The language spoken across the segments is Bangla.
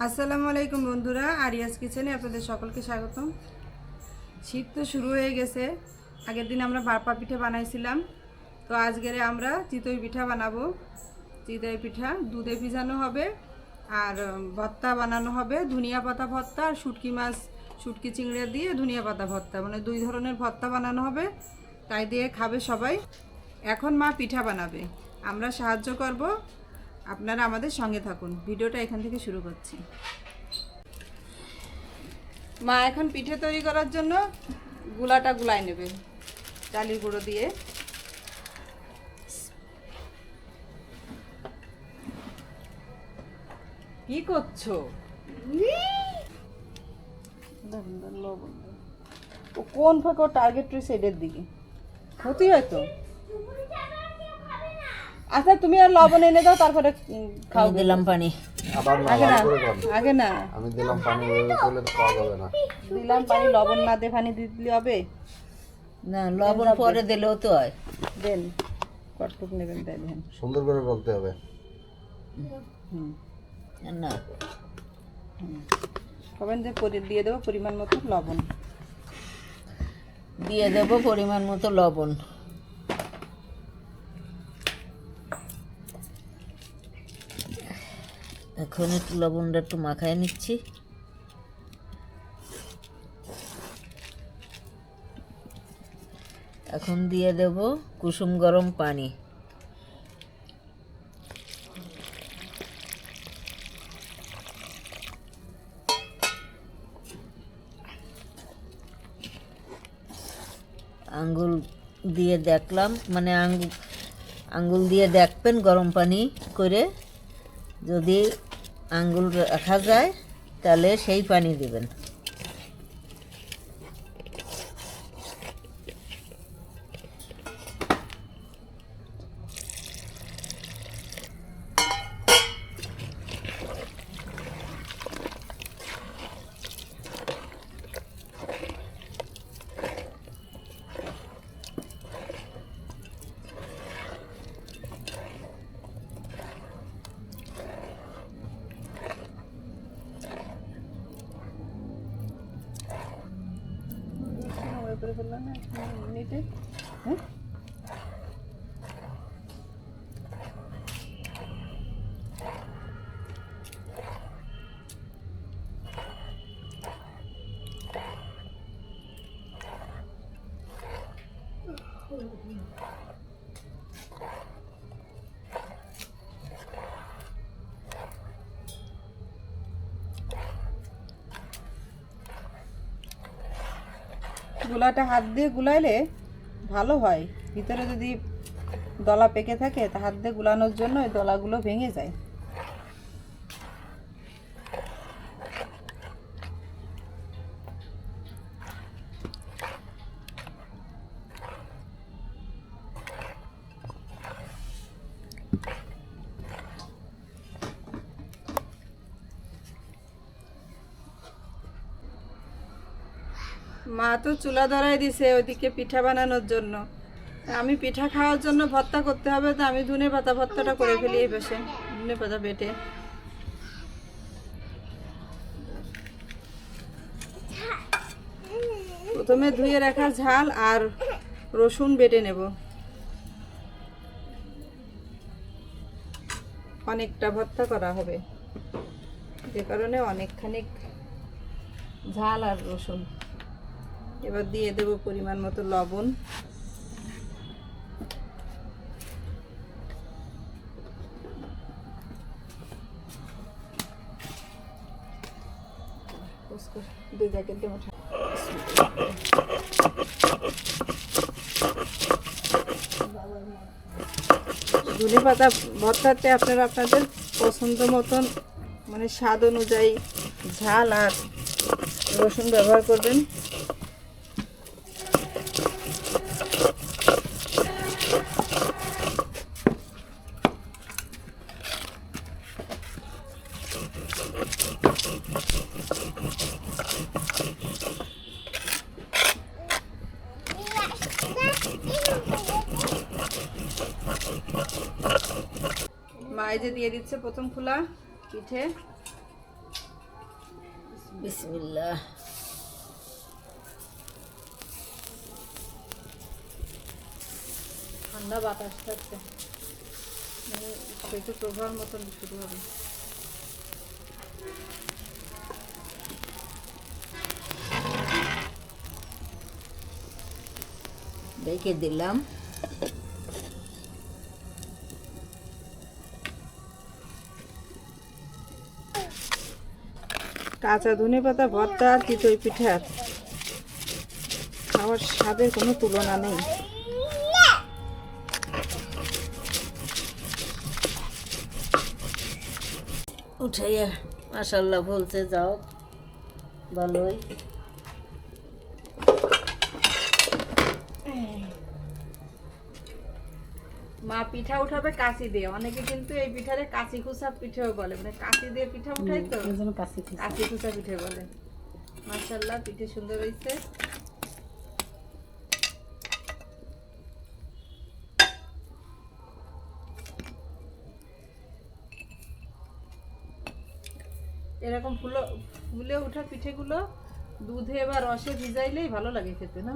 আসসালামু আলাইকুম বন্ধুরা, আরিয়াস কিচেনে আপনাদের সকলকে স্বাগতম। শীত তো শুরু হয়ে গেছে। আগের দিন আমরা বারপা পিঠা বানাইছিলাম, তো আজকের আমরা চিতই পিঠা বানাবো। চিতই পিঠা দুধে ভিজানো হবে আর ভর্তা বানানো হবে, ধনিয়া পাতা ভর্তা আর শুটকি চিংড়ি দিয়ে ধনিয়া পাতা ভর্তা, মানে দুই ধরনের ভর্তা বানানো হবে। তাই দিয়ে খাবে সবাই। এখন মা পিঠা বানাবে, আমরা সাহায্য করব। আপনারা আমাদের সঙ্গে থাকুন, ভিডিওটা এখান থেকে শুরু করছি। মা এখন পিঠে তৈরি করার জন্য গুলাটা গুলাই নেবে চালের গুঁড়ো দিয়ে। কি করছো? ও কোন ফাঁকে টার্গেট রয়েছে এদের দিকে, ক্ষতি হয়তো। আচ্ছা তুমি আর লবণ এনে দাও, তারপরে খাও। দিলাম পানি। আগে না আমি দিলাম পানি, করলে তো খাওয়া যাবে না। দিলাম পানি, লবণ না দিয়ে পানি দিলে হবে না, লবণ পরে দিলেও তো হয়। দেন কতটুকু নেবেন তাই দেন। সুন্দর করে বলতে হবে। না হবেন যে দিয়ে দেবো পরিমাণ মতো লবণ। দিয়ে দেবো পরিমাণ মতো লবণ। এখন একটু লবণটা একটু মাখায় নিচ্ছি। এখন দিয়ে দেব কুসুম গরম পানি। আঙ্গুল দিয়ে দেখলাম, মানে আঙ্গুল দিয়ে দেখবেন গরম পানি করে, যদি আঙ্গুল রাখা যায় তাহলে সেই পানি দিবেন। গুলাটা হাত দিয়ে গুলাইলে ভালো হয়। ভিতরে যদি দলা পেকে থাকে তা হাত দিয়ে গুলানোর জন্য ওই দলাগুলো ভেঙে যায়। মা তো চুলা ধরাই দিছে ওইদিকে পিঠা বানানোর জন্য। আমি পিঠা খাওয়ার জন্য ভর্তা করতে হবে, তো আমি ধনে পাতা ভর্তাটা করে ফেলি। এই পাশে ধনে পাতা বেটে প্রথমে ধুয়ে রাখা ঝাল আর রসুন বেটে নেব। অনেকটা ভর্তা করা হবে, যে কারণে অনেকখানি ঝাল আর রসুন। এবার দিয়ে দেব পরিমাণ মতো লবণ। ধনে পাতা ভর্তাতে আপনারা আপনাদের পছন্দ মতন, মানে স্বাদ অনুযায়ী ঝাল আর রসুন ব্যবহার করবেন। মা এই যে দিয়ে দিচ্ছে প্রথম খোলা পিঠে। বিসমিল্লাহ। ঠান্ডা বাতাস থাকছে, মানে শৈত্য প্রবাহের মতন শুরু হবে। রেখে দিলাম। কাঁচা ধনে পাতা ভর্তা আর চিতই পিঠার খাওয়ার স্বাদের কোনো তুলনা নেই। উঠাইয়া মাশাল্লাহ বলতে যাও, ভালোই। মা পিঠা উঠাবে কাঁচি দিয়ে, অনেকে কিন্তু এই পিঠারে কাঁচি খুচা পিঠাও বলে, মানে কাঁচি দিয়ে পিঠা উঠাই তো কাঁচি খুচা পিঠে বলে। মাশাআল্লাহ পিঠে সুন্দর হয়েছে। এরকম ফুলে ওঠা পিঠেগুলো দুধে বা রসে ভিজাইলেই ভালো লাগে খেতে, না?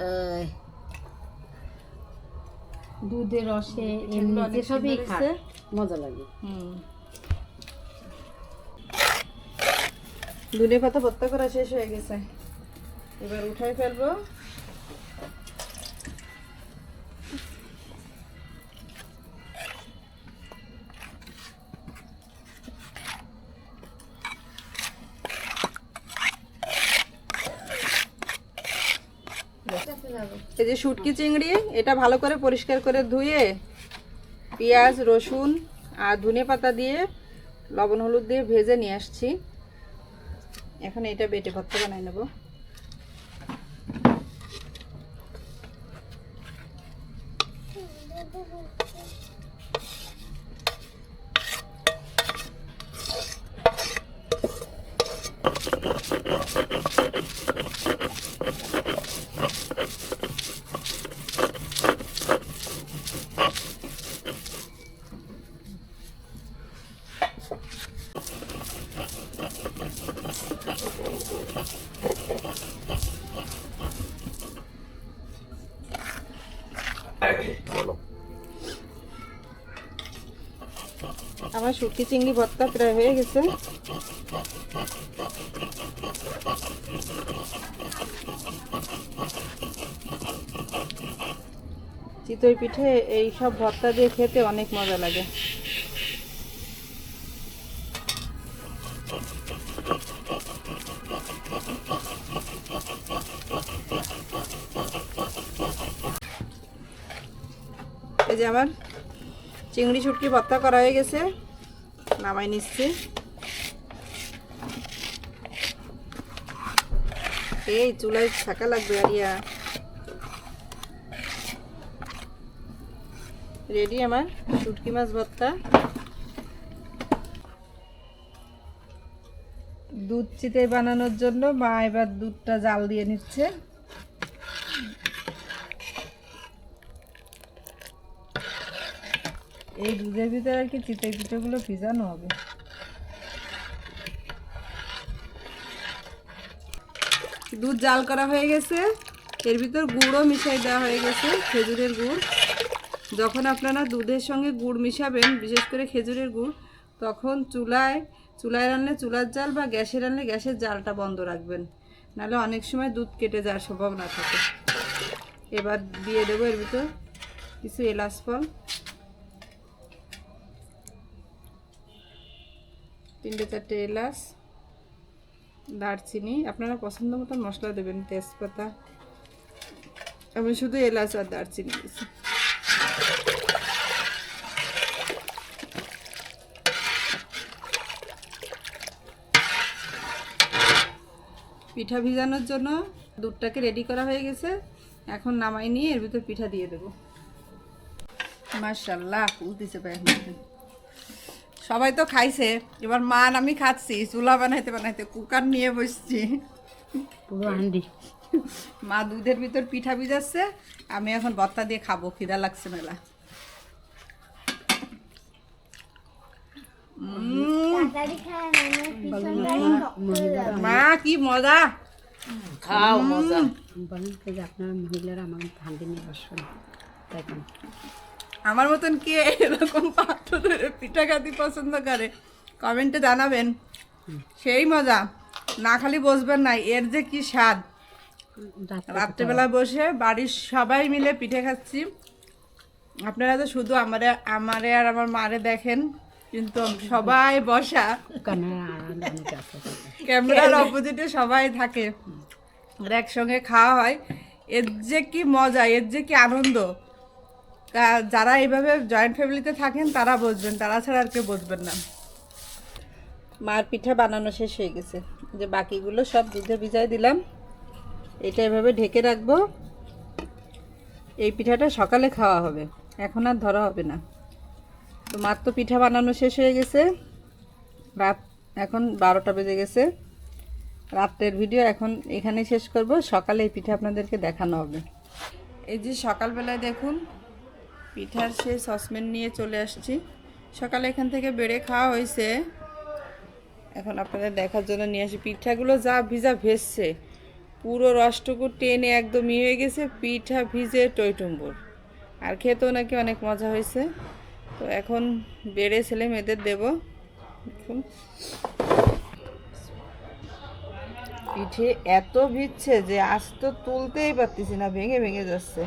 এই, দুধে রসে পিঠেগুলো অনেক সবই সুন্দর হয়েছে। মজা লাগে। ধনে পাতা ভর্তা করা শেষ হয়ে গেছে, এবার উঠাই ফেলবো। এই যে শুটকি চিংড়ি, এটা ভালো করে পরিষ্কার করে ধুয়ে পেঁয়াজ রসুন আর ধনে পাতা দিয়ে লবণ হলুদ দিয়ে ভেজে নিয়ে আসছি। এখন এটা বেটে ভর্তা বানাই নেব। বলো। আমার শুটকি চিংড়ি ভর্তা প্রায় হয়ে গেছে। চিতই পিঠে এই সব ভর্তা দিয়ে খেতে অনেক মজা লাগে। এই যে আমার চিংড়ি শুটকি ভর্তা করা হয়ে গেছে, নামাই নিচ্ছি। এই চুলায় থাকা লাগবে আরিয়া। রেডি আমার শুটকি মাছ ভর্তা। দুধ চিতই বানানোর জন্য মা এবার দুধটা জাল দিয়ে নিচ্ছে। এই দুধের ভিতরে আর কি চিতই পিঠেগুলো ভিজানো হবে। দুধ জাল করা হয়ে গেছে, এর ভিতর গুড়ও মিশাই দেওয়া হয়ে গেছে, খেজুরের গুড়। যখন আপনারা দুধের সঙ্গে গুড় মিশাবেন, বিশেষ করে খেজুরের গুড়, তখন চুলায় রান্নালে চুলার জাল বা গ্যাসে রান্নালে গ্যাসের জালটা বন্ধ রাখবেন, নাহলে অনেক সময় দুধ কেটে যাওয়ার সম্ভাবনা থাকে। এবার দিয়ে দেবো এর ভিতর কিছু এলাচ ফল, 3-4টে এলাচ, দারচিনি, আপনারা পছন্দ মতো মশলা দেবেন, তেজপাতা। আমি শুধু এলাচ আর দারচিনি দিয়েছি। পিঠা ভিজানোর জন্য দুধটাকে রেডি করা হয়ে গেছে, এখন নামাই নিয়ে এর ভিতর পিঠা দিয়ে দেবো। মাশাআল্লাহ ফুলতেছে পায়ের মধ্যে। সবাই তো খাইছে, এবার মা আর আমি খাচ্ছি। চুলা বানাইতে বানাইতে কুকার নিয়ে বসছি, পুরো হান্ডি। মা দুধের ভিতর পিঠা ভিজাচ্ছে, আমি এখন ভর্তা দিয়ে খাবো, খিদা লাগছে মেলা। মা কি মজা! খাও মজা। বলেন তো যে আপনারা মহিলারা আমার হান্ডি নিয়ে বসবেন দেখেন আমার মতন কে এরকম পাত্র ধরে পিঠা খাতি পছন্দ করে কমেন্টে জানাবেন। সেই মজা, না খালি বসবেন না, এর যে কি স্বাদ। রাত্রেবেলা বসে বাড়ির সবাই মিলে পিঠে খাচ্ছি। আপনারা তো শুধু আমারে আর আমার মারে দেখেন, কিন্তু সবাই বসা ক্যামেরার অপোজিটে সবাই থাকে আর একসঙ্গে খাওয়া হয়। এর যে কি মজা, এর যে কি আনন্দ, তা যারা এইভাবে জয়েন্ট ফ্যামিলিতে থাকেন তারা বুঝবেন, তারা ছাড়া আর কেউ বুঝবেন না। মার পিঠা বানানো শেষ হয়ে গেছে, যে বাকিগুলো সব দুধে ভিজাই দিলাম। এটা এভাবে ঢেকে রাখবো। এই পিঠাটা সকালে খাওয়া হবে, এখন আর ধরা হবে না। তো মার তো পিঠা বানানো শেষ হয়ে গেছে, রাত এখন 12টা বেজে গেছে। রাতের ভিডিও এখন এখানে শেষ করব, সকালে এই পিঠা আপনাদেরকে দেখানো হবে। এই যে সকালবেলায় দেখুন পিঠার সেই সসপ্যান নিয়ে চলে আসছি। সকালে এখান থেকে বেড়ে খাওয়া হয়েছে, এখন আপনাদের দেখার জন্য নিয়ে আসি। পিঠাগুলো যা ভিজা ভেজছে, পুরো রসটুকু টেনে একদম হয়ে গেছে, পিঠা ভিজে টইটুম্বুর। আর খেতেও নাকি অনেক মজা হয়েছে। তো এখন বেড়ে ছেলে মেয়েদের দেবো। দেখুন পিঠে এত ভিজছে যে আজ তো তুলতেই পারতেছি না, ভেঙে ভেঙে যাচ্ছে।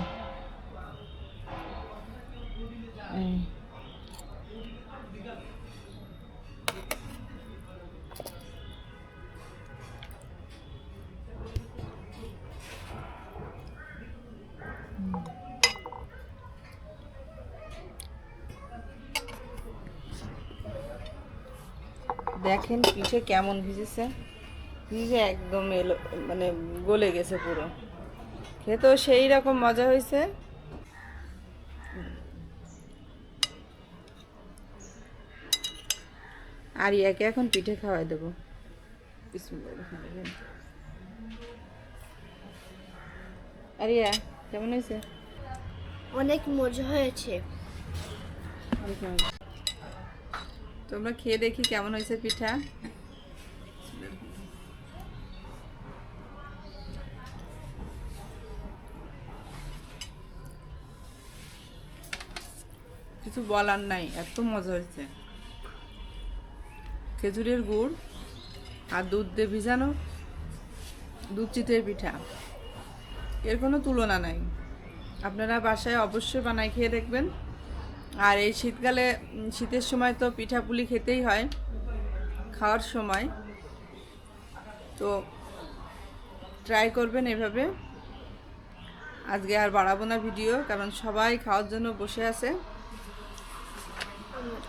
দেখেন পিঠে কেমন ভিজেছে, ভিজে একদম এলো, মানে গলে গেছে পুরো। খেতেও সেই রকম মজা হয়েছে। আর ইয়াকে এখন পিঠে খাওয়াই দেবো। আর ইয়া কেমন হয়েছে? অনেক মজা হয়েছে। তোমরা খেয়ে দেখি কেমন হয়েছে পিঠা। কিছু বলার নাই, এত মজা হয়েছে। খেজুরের গুড় আর দুধ দিয়ে ভিজানো দুধ চিতই পিঠা, এর কোনো তুলনা নাই। আপনারা বাসায় অবশ্যই বানাই খেয়ে দেখবেন। আর এই শীতকালে, শীতের সময় তো পিঠা পুলি খেতেই হয় খাওয়ার সময়, তো ট্রাই করবেন এভাবে। আজকে আর বাড়াবো না ভিডিও, কারণ সবাই খাওয়ার জন্য বসে আছে।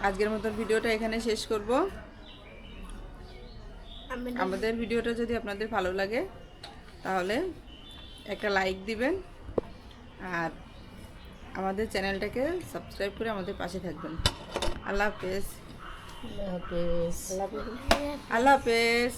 আজকের মতো ভিডিওটা এখানে শেষ করব। আমাদের ভিডিওটা যদি আপনাদের ভালো লাগে তাহলে একটা লাইক দিবেন, আর আমাদের চ্যানেলটাকে সাবস্ক্রাইব করে আমাদের পাশে থাকবেন। আল্লাহ হাফেজ। আল্লাহ হাফেজ। আল্লাহ হাফেজ।